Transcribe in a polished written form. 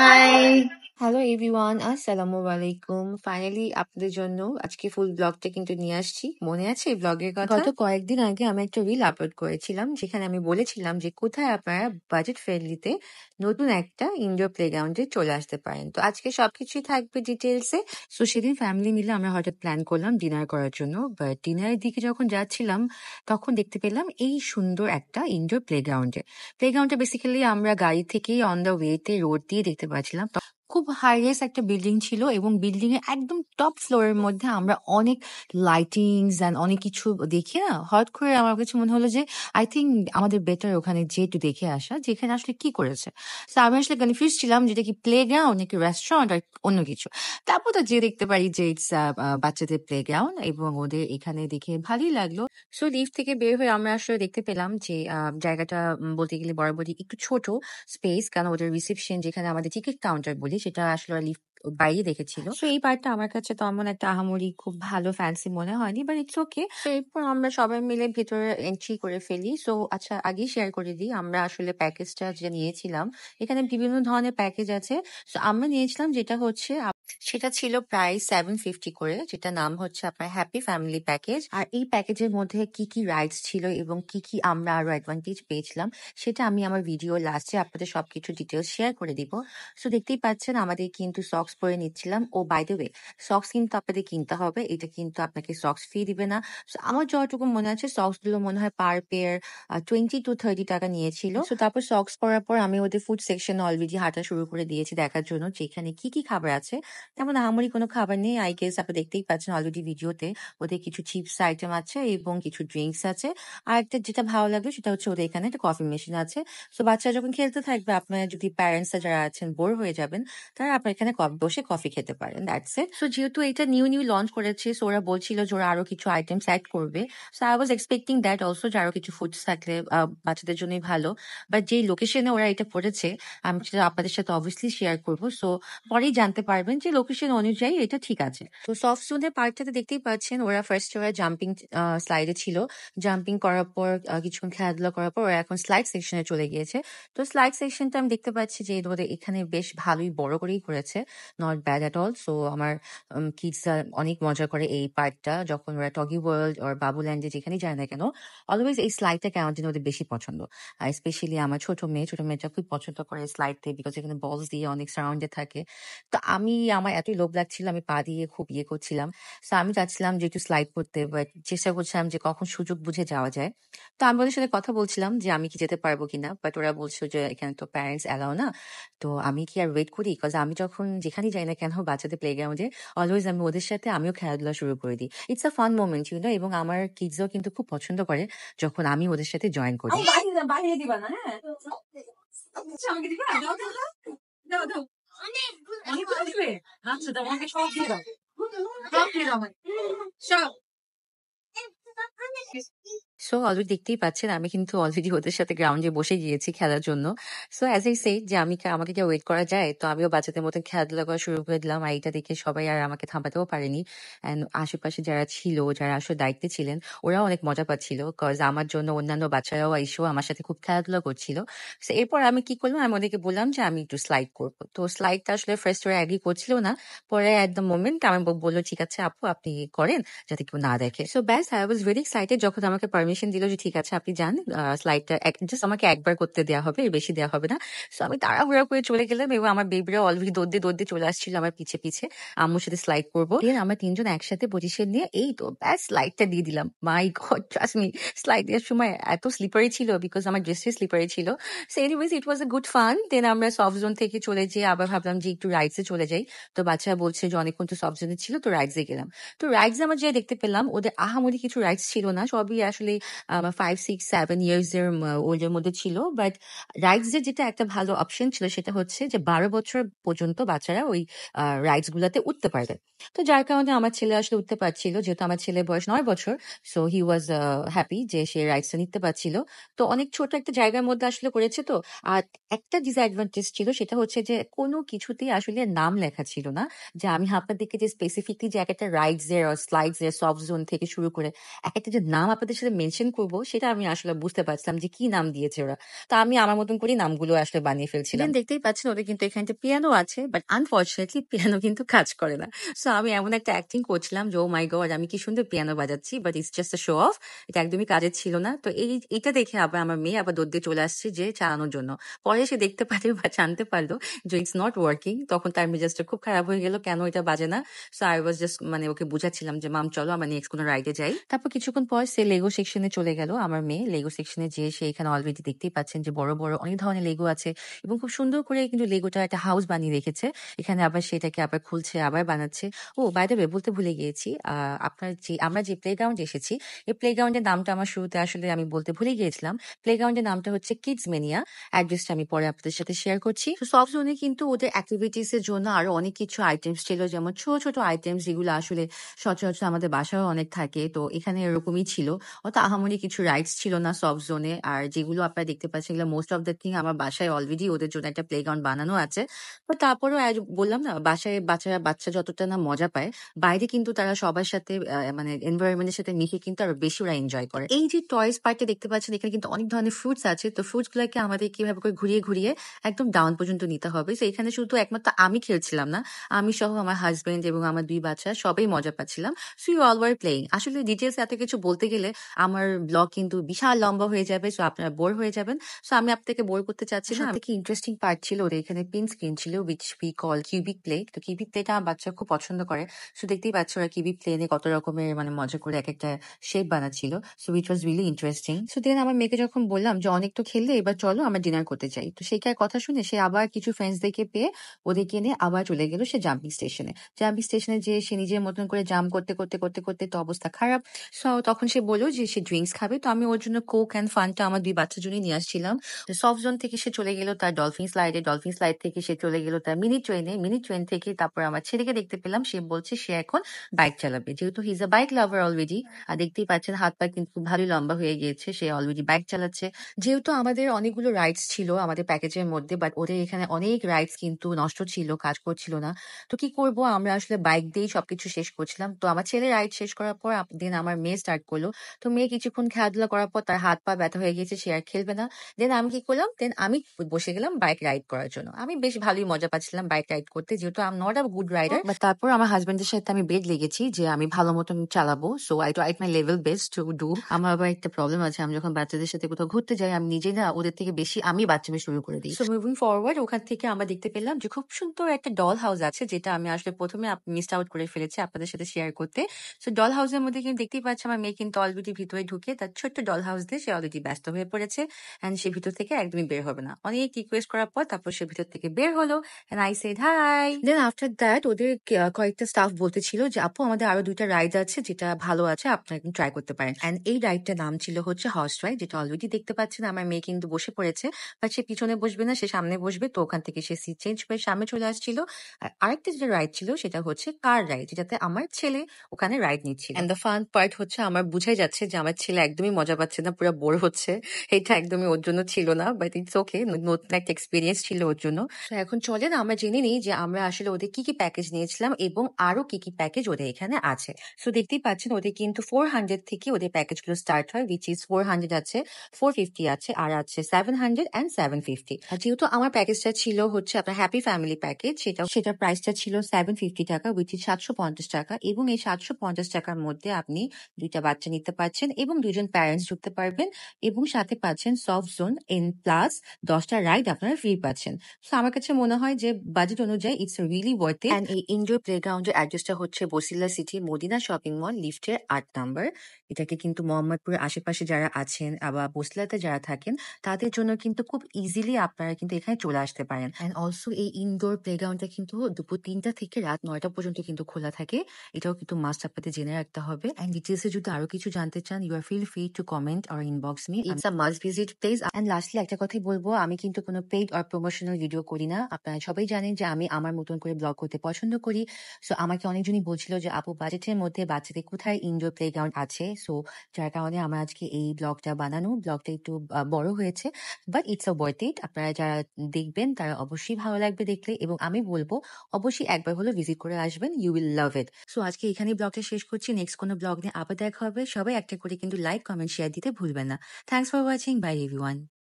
Hi hello everyone, আসসালামু আলাইকুম। Finally আপনাদের জন্য আজকে ফুল ব্লগটা কিন্তু নিয়ে আসছি। মনে আছে এই ব্লগের কথা? গত কয়েকদিন আগে আমি একটা রিল আপলোড করেছিলাম যেখানে আমি বলেছিলাম যে কোথায় আপনারা বাজেট ফ্রেন্ডলিতে নতুন একটা ইনডোর প্লেগ্রাউন্ডে চলে আসতে পারেন। তো আজকে সবকিছুই থাকবে ডিটেলসে। সো সেদিন ফ্যামিলি মিলে আমরা হঠাৎ প্ল্যান করলাম ডিনার করার জন্য, বাট ডিনারের দিকে যখন যাচ্ছিলাম তখন দেখতে পেলাম এই সুন্দর একটা ইনডোর প্লেগ্রাউন্ডটা বেসিক্যালি আমরা গাড়ি থেকেই অন দ্য ওয়েতে রোড দিয়ে দেখতে পাচ্ছিলাম। খুব হাইরেস একটা বিল্ডিং ছিল এবং বিল্ডিং এর একদম টপ ফ্লোরের মধ্যে আমরা অনেক লাইটিংস এন্ড অনেক কিছু দেখে না হঠাৎ করে আমার কাছে মনে হলো যে আই থিঙ্ক আমাদের বেটার ওখানে যে একটু দেখে আসা যে এখানে আসলে কি করেছে। তো আমি আসলে কনফিউজ ছিলাম যেটা কি প্লে গ্রাউন্ড নাকি রেস্টুরেন্ট আর অন্য কিছু। তারপর তো যে দেখতে পারি যে ইটস বাচ্চাদের প্লে গ্রাউন্ড এবং ওদের এখানে দেখে ভালোই লাগলো। সো লিফট থেকে বের হয়ে আমরা আসলে দেখতে পেলাম যে জায়গাটা বলতে গেলে বরাবরই একটু ছোট স্পেস, কারণ ওদের রিসেপশন যেখানে আমাদের টিকিট কাউন্টার বলি সেটা আসলে লিফট বাইরে দেখেছিল। সো এই পার্টটা আমার কাছে তেমন একটা আহামরি খুব ভালো ফ্যান্সি মনে হয়নি, বাট ইটস ওকে। তো এরপর আমরা সবাই মিলে ভেতরে এন্ট্রি করে ফেলি। সো আচ্ছা, আগেই শেয়ার করে দিই আমরা আসলে প্যাকেজটা যে নিয়েছিলাম। এখানে বিভিন্ন ধরনের প্যাকেজ আছে। সো আমরা নিয়েছিলাম যেটা হচ্ছে সেটা ছিল প্রায় 750 করে, যেটা নাম হচ্ছে আপনার হ্যাপি ফ্যামিলি প্যাকেজ। আর এই প্যাকেজের মধ্যে কি কি রাইডস ছিল এবং কি কি আমরা আরো অ্যাডভান্টেজ পেয়েছিলাম সেটা আমি আমার ভিডিও লাস্টে আপনাদের সবকিছু ডিটেলস শেয়ার করে দিব। সো দেখতেই পাচ্ছেন আমাদের কিন্তু সক্স পরে নিচ্ছিলাম। ও বাই দ্য ওয়ে, সক্স কিন্তু আপনাদের কিনতে হবে, এটা কিন্তু আপনাকে সক্স ফি দিবে না। সো আমার যতটুকু মনে আছে সক্স গুলো মনে হয় পার পেয়ার 20 to 30 টাকা নিয়েছিল। সো তারপর সক্স পরার পর আমি ওদের ফুড সেকশন অলরেডি হাঁটা শুরু করে দিয়েছি দেখার জন্য যে এখানে কি কি খাবার আছে। তেমন আহামরি কোনো খাবার নেই, আই গেস আপনি দেখতেই পাচ্ছেন অলরেডি ভিডিওতে। ওদের কিছু চিপস আইটেম আছে এবং কিছু ড্রিঙ্কস আছে। আর একটা যেটা ভালো লাগলো সেটা হচ্ছে ওদের এখানে একটা কফি মেশিন আছে। সো বাচ্চারা যখন খেলতে থাকবে, আপনার যদি প্যারেন্টস যারা আছেন বোর হয়ে যাবেন, তারা আপনার এখানে বসে কফি খেতে পারেন। That's it. সো যেহেতু এটা নিউ লঞ্চ করেছে, সো ওরা বলছিল যে ওরা আরো কিছু আইটেমস অ্যাড করবে। So I was expecting that also যে আরো কিছু ফুডস থাকলে বাচ্চাদের জন্যই ভালো। বাট যেই লোকেশনে ওরা এটা করেছে আমি সেটা আপনাদের সাথে অবভিয়াসলি শেয়ার করবো। সো পরেই জানতে পারবেন যে লোকেশন অনুযায়ী এটা ঠিক আছে। তো সফট জোনের পার্কটাতে দেখতেই পাচ্ছেন ওরা ফার্স্ট ওরা জাম্পিং স্লাইডে ছিল। জাম্পিং করার পর কিছুক্ষণ খেলাধুলা করার পর ওরা এখন স্লাইড সেকশনে চলে গিয়েছে। তো স্লাইড সেকশনটা আমি দেখতে পাচ্ছি যে ওদের এখানে বেশ ভালোই বড় করেই করেছে, not bad at all. So আমার কিডসরা অনেক মজা করে এই পার্কটা, যখন ওরা টগি ওয়ার্ল্ড আর বাবুল্যান্ডে যেখানেই যায় না কেন অলওয়েজ এই স্লাইডটা কেমন যেন ওদের বেশি পছন্দ। আর স্পেশালি আমার ছোট মেয়েটা খুব পছন্দ করে স্লাইডতে, বিকজ এখানে বলস দিয়ে অনেক সারাউন্ডে থাকে। তো আমার এতই লোভ লাগছিল, আমি পা দিয়ে খুব ইয়ে করছিলাম। সো আমি চাচ্ছিলাম যে একটু স্লাইড করতে, বাট চেষ্টা করছিলাম যে কখন সুযোগ বুঝে যাওয়া যায়। তো আমি ওদের সাথে কথা বলছিলাম যে আমি কি যেতে পারবো কিনা, বাট ওরা বলছো যে এখানে তো প্যারেন্টস অ্যালাও না। তো আমি কি আর ওয়েট করি, বিকজ আমি যখন যেখানেই যাই না কেন বাচ্চাদের প্লে গ্রাউন্ডে অলওয়েজ আমি ওদের সাথে আমিও খেলাধুলা শুরু করে দিই। ইটস আ ফান মোমেন্ট এবং আমার কিডসও কিন্তু খুব পছন্দ করে যখন আমি ওদের সাথে জয়েন করি। বাইরে দিবা না, হ্যাঁ আমাকে দিবা, দাও দাও দাও দাও অনেক আসবে। আচ্ছা তোমাকে সব দিয়ে দাও, সব দিয়ে দাও, সব। সো অলরেডি দেখতেই পাচ্ছেন আমি কিন্তু অলরেডি ওদের সাথে গ্রাউন্ডে বসে গিয়েছি খেলার জন্য। সো অ্যাজ আই সে যে আমাকে কি ওয়েট করা যায়, তো আমিও বাচ্চাদের মতন খেলাধুলা করা শুরু করে দিলাম। আর এটা দেখে সবাই আর আমাকে থামাতেও পারেনি। অ্যান্ড আশেপাশে যারা ছিল, যারা আসলে দায়িত্বে ছিলেন, ওরাও অনেক মজা পাচ্ছিল, কজ আমার জন্য অন্যান্য বাচ্চারাও এসেও আমার সাথে খুব খেলাধুলা করছিল। সো এরপর আমি কি করলাম, আমি ওদেরকে বললাম যে আমি একটু স্লাইড করবো। তো স্লাইডটা আসলে ফার্স্ট ওরা অ্যাগ্রি করছিল না, পরে এট দ্য মোমেন্ট আমি বললো ঠিক আছে আপু আপনি করেন, যাতে কেউ না দেখে। সো ব্যাস, আই ওয়াজ ভেরি এক্সাইটেড যখন আমাকে পারমিশন দিল যে ঠিক আছে আপনি যান, স্লাইডটা জাস্ট আমাকে একবার করতে দেওয়া হবে, এর বেশি দেওয়া হবে না। সো আমি তাড়াহুড়া করে চলে গেলাম এবং আমার বেবিরা অলরেডি দৌড়তে চলে আসছিল আমার পিছে পিছে আম্মুর সাথে স্লাইড করবো। দেন আমরা তিনজন একসাথে পজিশন নিয়ে এই তো ব্যাস স্লাইডটা দিয়ে দিলাম। মাই গড, ট্রাস্ট মি, স্লাইড দেওয়ার সময় এত স্লিপারি ছিল, বিকজ আমার ড্রেসটা স্লিপারি ছিল। So anyways it was a good fun. Then আমরা সফট জোন থেকে চলে যেয়ে আবার ভাবলাম যে একটু রাইডসে চলে যাই। তো বাচ্চারা বলছে যে অনেকক্ষণ তো সফট জোনে ছিল, তো রাইডসে গেলাম। তো রাইডস আমরা যে দেখতে পেলাম ওদের আহামরি কিছু রাইডস ছিল না, সবই আসলে 5, 6, 7 ইয়ার্স এর ওল্ডের মধ্যে ছিল। বাট রাইডস এর যেটা একটা ভালো অপশন ছিল সেটা হচ্ছে যে 12 বছর পর্যন্ত বাচ্চারা ওই রাইডস গুলাতে উঠতে পারবে। তো যার কারণে আমার ছেলে আসলে উঠতে পারছিল, যেহেতু আমার ছেলের বয়স 9 বছর। সো হি ওয়াজ হ্যাপি যে সে রাইডসটা নিতে পারছিল। তো অনেক ছোট একটা জায়গার মধ্যে আসলে করেছে। তো আর একটা ডিসঅ্যাডভান্টেজ ছিল, সেটা হচ্ছে যে কোনো কিছুতেই আসলে নাম লেখা ছিল না, যে আমি আপনাদেরকে যে স্পেসিফিকলি যে এক একটা রাইডস এর স্লাইডস এর সফট জোন থেকে শুরু করে এক একটা একটা যে নাম আপনাদের সাথে মেনশন করব সেটা আমি আসলে বুঝতে পারছিলাম যে কি নাম দিয়েছে ওরা। তো আমি আমার মতন করে নামগুলো আসলে বানিয়ে ফেলছিলাম। দেখতেই পাচ্ছেন ওদের কিন্তু এখানে একটা পিয়ানো আছে, বাট আনফরচুনেটলি পিয়ানো কিন্তু কাজ করে না। সো আমি এমন একটা অ্যাক্টিং করছিলাম যে ও মাই গড আমি কি সুন্দর পিয়ানো বাজাচ্ছি, but it's just a show off. এটা একদমই কাজের ছিল না। তো এটা দেখে আবার আমার মেয়ে আবার দৌড় দিয়ে চলে আসছে যে চালানোর জন্য। পরে সে দেখতে পারে বা জানতে পারলো যে ইটস নট ওয়ার্কিং, তখন তার মেজাজটা খুব খারাপ হয়ে গেল, কেন এটা বাজে না। সো আই ওয়াজ জাস্ট মানে ওকে বুঝাচ্ছিলাম যে মাম চলো আমরা নেক্সট কোনো রাইডে যাই। তারপর কিছুক্ষণ পর সে লেগো সেকশনে চলে গেল। আমার মেয়ে লেগো সেকশনে যেয়ে সে এখানে অলরেডি দেখতেই পাচ্ছেন যে বড় বড় অনেক ধরনের লেগো আছে এবং খুব সুন্দর করে কিন্তু লেগোটা একটা হাউস বানিয়ে রেখেছে। এখানে আবার সেটাকে আবার খুলছে আবার বানাচ্ছে। ও বাই দ্য ওয়ে বলতে ভুলে গিয়েছি, আপনার যে আমরা যে প্লেগ্রাউন্ডে এসেছি এই প্লেগ্রাউন্ডের নামটা আমার শুরুতে আসলে আমি বলতে ভুলে গিয়েছিলাম। প্লেগ্রাউন্ডের নামটা হচ্ছে কিডস মেনিয়া। অ্যাড্রেসটা আমি পরে আপনাদের সাথে শেয়ার করছি। তো সফট জোনে কিন্তু ওদের অ্যাক্টিভিটিস এর জন্য আরো অনেক কিছু আইটেমস ছিল, যেমন ছোট ছোট আইটেমস যেগুলো আসলে সচরাচর আমাদের বাসায়ও অনেক থাকে। তো এখানে এরকমই ছিল, অত আহামরি কিছু রাইডস ছিল না সফট জোনে। আর যেগুলো আপনারা দেখতে পাচ্ছেন এগুলো মোস্ট অফ দ্য থিং আমার বাসায় অলরেডি ওদের জন্য একটা প্লেগ্রাউন্ড বানানো আছে। তো তারপরেও বললাম না, বাসায় বাচ্চা যতটা না মজা পায়, বাইরে কিন্তু তারা সবার সাথে মানে এনভায়রনমেন্টের সাথে মিশে কিন্তু আরো বেশি ওরা এনজয় করে। এই যে টয়েস পার্কটা দেখতে পাচ্ছেন এখানে কিন্তু অনেক ধরনের ফ্রুটস আছে। তো ফ্রুটস গুলাকে আমাদের কিভাবে করে ঘুরিয়ে ঘুরিয়ে একদম ডাউন পর্যন্ত নিতে হবে। তো এখানে শুধু একমাত্র আমি খেলছিলাম না, আমি সহ আমার হাজবেন্ড এবং আমার 2 বাচ্চা সবাই মজা পাচ্ছিলাম। So you all were playing. আসলে ডিটেলস এত কিছু বলতে গেলে আমার ব্লগ কিন্তু বিশাল লম্বা হয়ে যাবে, সো আপনারা বোর হয়ে যাবেন। সো আমি আপনাকে বোর করতে চাচ্ছি না। সবথেকে ইন্টারেস্টিং পার্ট ছিল ওদের এখানে পিন স্ক্রিন ছিল, which we call cubic play. তো কিউবিক প্লেটা আমার বাচ্চা খুব পছন্দ করে। সো দেখতেই পাচ্ছ ওরা কিউবিক প্লেনে কত রকমের মানে মজা করে এক একটা শেপ বানাচ্ছিল। So which was really interesting. So then আমার মেয়েকে যখন বললাম যে অনেক তো খেললে, এবার চলো আমরা ডিনার করতে যাই, তো সেইটার কথা শুনে সে আবার কিছু ফ্রেন্ডসদেরকে পেয়ে ওদেরকে নিয়ে আবার চলে গেল সে জাম্পিং স্টেশনে। জাম্পিং স্টেশনে যে সে নিজের মতন করে জাম্প করতে করতে করতে করতে তো অবস্থা খারাপ। সো তখন সে বললো যে সে ড্রিঙ্কস খাবে। তো আমি ওর জন্য কোক অ্যান্ড ফান্টা আমার 2 বাচ্চার জন্য নিয়ে আসছিলাম। সফট জোন থেকে সে চলে গেল তার ডলফিন স্লাইডে, ডলফিন স্লাইড থেকে সে চলে গেল তার মিনি ট্রেনে, মিনি ট্রেন থেকে তারপর আমার ছেলেকে দেখতে পেলাম, সে বলছে সে এখন বাইক চালাবে, যেহেতু he is a bike lover already. আর দেখতেই পাচ্ছেন হাত পা কিন্তু খুব ভালোই লম্বা হয়ে গিয়েছে, সে অলরেডি বাইক চালাচ্ছে। যেহেতু আমাদের অনেকগুলো রাইডস ছিল আমাদের প্যাকেজের মধ্যে, বাট ওদের এখানে অনেক রাইডস কিন্তু নষ্ট ছিল, কাজ করছিল না। তো কি করব, আমরা আসলে বাইক দিয়েই সবকিছু শেষ করছিলাম। তো আমার ছেলে রাইড শেষ করার পর দেন আমার মেয়ে স্টার্ট করলো। তো মেয়ে কিছুক্ষণ খেলাধুলা করার পর তার হাত পা ব্যথা হয়ে গেছে, সে আর খেলবে না। দেন আমি কি করলাম, দেন আমি বসে গেলাম বাইক রাইড করার জন্য। আমি বেশ ভালোই মজা পাচ্ছিলাম বাইক রাইড করতে, যেহেতু I am not a good rider, but তারপর আমার হাজবেন্ডের সাথে আমি বেড লেগেছি যে আমি ভালো মতন চালাবো। So I tried my level best to do. আমার আবার একটা প্রবলেম আছে, আমি যখন বাচ্চাদের সাথে কোথাও ঘুরতে যাই আমি নিজে না ওদের থেকে বেশি আমি বাচ্চাবে শুরু করে দিই। সো মুভিং ফরওয়ার্ড ওখান থেকে আমরা দেখতে পেলাম যে খুব সুন্দর একটা ডল হাউস আছে, যেটা আমি আসলে প্রথমে মিস আউট করে ফেলেছি আপনাদের সাথে শেয়ার করতে। সো ডল হাউসের মধ্যে কিন্তু দেখতেই পাচ্ছি আমার মেয়ে কিন্তু অলরেডি ভিতরে ঢুকে তার ছোট্ট ডল হাউস দিয়ে সে অলরেডি ব্যস্ত হয়ে পড়েছে, এন্ড সে ভিতর থেকে একদমই বের হবে না। অনেক রিকোয়েস্ট করার পর তারপর সে ভিতর থেকে বের হলো, and I said hi. Then after that ওদের কয়েকটা স্টাফ বলতেছিল যে আপু আমাদের আরো 2টা রাইড আছে যেটা ভালো আছে, আপনারা কিন্তু ট্রাই করতে পারেন। এন্ড এই রাইডটার নাম ছিল হচ্ছে হর্স রাইড, যেটা অলরেডি দেখতে পাচ্ছেন আমার মেয়ে কিন্তু বসে পড়েছে, বাট সে পিছনে বসবে না, সে সামনে বসবে। তো ওখান থেকে সে সিট চেঞ্জ করে সামনে চলে আসছিল। আর আরেকটা যেটা রাইড ছিল সেটা হচ্ছে কার রাইড, যেটাতে আমার ছেলে ওখানে রাইড নিচ্ছিল। এন্ড দ্য ফান পার্ট হচ্ছে আমার বুঝাই যাচ্ছে যে আমার ছেলে একদমই মজা পাচ্ছে না, পুরো বোর হচ্ছে। এটা একদমই ওর জন্য ছিল না, বাট ইটস ওকে, নতুন একটা এক্সপিরিয়েন্স ছিল ওর জন্য। তো এখন চলেন আমরা জেনে নিই যে আমরা আসলে ওদের কি কি প্যাকেজ নিয়েছিলাম এবং আরো কি কি প্যাকেজ ওদের এখানে আছে। সো দেখতেই পাচ্ছেন ওদের কিন্তু 400 থেকে ওদের প্যাকেজগুলো স্টার্ট হয়, উইচ ইজ 400 আছে, 450 আছে, আর আছে 700 এন্ড 750। আর যেহেতু আমার প্যাকেজটা ছিল হচ্ছে আপনার হ্যাপি ফ্যামিলি প্যাকেজ, সেটার প্রাইসটা ছিল 750 টাকা, উইচ ইজ 750 টাকা। এবং এই 750 টাকার মধ্যে আপনি 2টা বাচ্চা নিতে পারছেন এবং 2জন প্যারেন্টস ঢুকতে পারবেন, এবং সাথে পাচ্ছেন সফট জোন এন প্লাস 10টা রাইড আপনারা ফ্রি পাচ্ছেন। সো আমার কাছে মনে হয় যে বাজেট অনুযায়ী it's really worth it. And এই ইনডোর প্লেগ্রাউন্ডের অ্যাড্রেসটা হচ্ছে Basila city Madina shopping mall লিফটের 8 নাম্বার। এটাকে কিন্তু মোহাম্মদপুরের আশেপাশে যারা আছেন আবার বসিলাতে যারা থাকেন তাদের জন্য কিন্তু খুব ইজিলি আপনারা কিন্তু এখানে চলে আসতে পারেন। এন্ড অলসো এই ইনডোর প্লেগ্রাউন্ডটা কিন্তু দুপুর 3টা থেকে রাত 9টা পর্যন্ত কিন্তু খোলা থাকে, এটাও কিন্তু মাস্ট আপনাদের জেনে রাখতে হবে। এন্ড ডিটেলসে যদি আরো কিছু জানতে চান you are feel free to comment or inbox me, it's a must visit place. And lastly একটা কথাই বলবো, আমি কিন্তু কোনো পেইড অর প্রমোশনাল ভিডিও করি না। আপনারা সবাই জানেন যে আমি আমার মতন করে ব্লগ করতে পছন্দ করি। সো আমাকে অনেকজনই বলছিল যে আপু বাজেটের মধ্যে বাচ্চাদের কোথায় ইনডোর প্লেগ্রাউন্ড আছে, সো যার কারণে আমার আজকে এই ব্লগটা বানানো। ব্লগটা একটু বড় হয়েছে, but it's a worth it. আপনারা যারা দেখবেন তারা অবশ্যই ভালো লাগবে দেখলে, এবং আমি বলবো অবশ্যই একবার হলো ভিজিট করে আসবেন, you will love it. So আজকে এখানেই ব্লগটা শেষ করছি, নেক্সট কোনো ব্লগ নিয়ে আবার দেখা হবে। সবাই একটা করে কিন্তু লাইক, কমেন্ট, শেয়ার দিতে ভুলবেন না। Thanks for watching. By everyone.